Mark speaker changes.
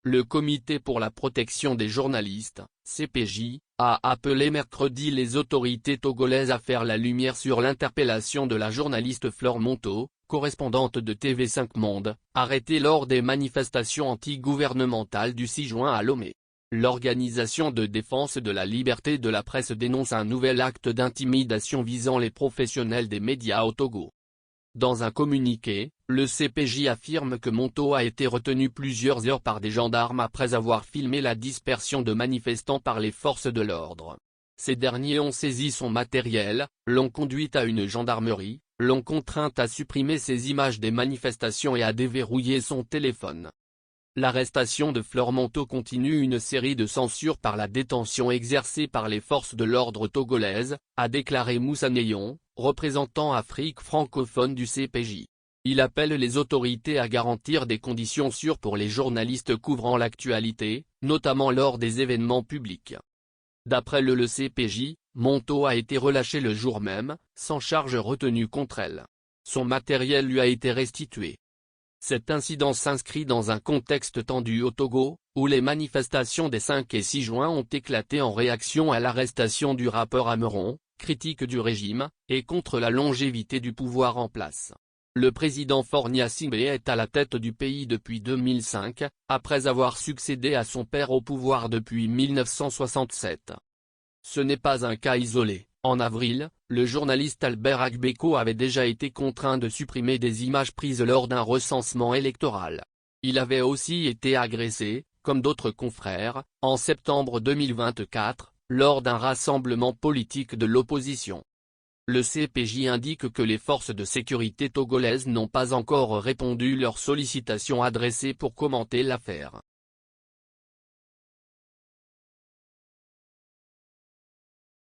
Speaker 1: Le Comité pour la protection des journalistes, CPJ, a appelé mercredi les autorités togolaises à faire la lumière sur l'interpellation de la journaliste Flore Monto, correspondante de TV5 Monde, arrêtée lors des manifestations anti-gouvernementales du 6 juin à Lomé. L'Organisation de défense de la liberté de la presse dénonce un nouvel acte d'intimidation visant les professionnels des médias au Togo. Dans un communiqué, le CPJ affirme que Monto a été retenu plusieurs heures par des gendarmes après avoir filmé la dispersion de manifestants par les forces de l'ordre. Ces derniers ont saisi son matériel, l'ont conduite à une gendarmerie, l'ont contrainte à supprimer ses images des manifestations et à déverrouiller son téléphone. L'arrestation de Flore Monto continue une série de censures par la détention exercée par les forces de l'ordre togolaises, a déclaré Moussa Neyon, représentant Afrique francophone du CPJ. Il appelle les autorités à garantir des conditions sûres pour les journalistes couvrant l'actualité, notamment lors des événements publics. D'après le CPJ, Monto a été relâchée le jour même, sans charge retenue contre elle. Son matériel lui a été restitué. Cet incident s'inscrit dans un contexte tendu au Togo, où les manifestations des 5 et 6 juin ont éclaté en réaction à l'arrestation du rappeur Ameron, critique du régime, et contre la longévité du pouvoir en place. Le président Faure Gnassingbé est à la tête du pays depuis 2005, après avoir succédé à son père au pouvoir depuis 1967. Ce n'est pas un cas isolé. En avril, le journaliste Albert Agbeko avait déjà été contraint de supprimer des images prises lors d'un recensement électoral. Il avait aussi été agressé, comme d'autres confrères, en septembre 2024, lors d'un rassemblement politique de l'opposition. Le CPJ indique que les forces de sécurité togolaises n'ont pas encore répondu leurs sollicitations adressées pour commenter l'affaire.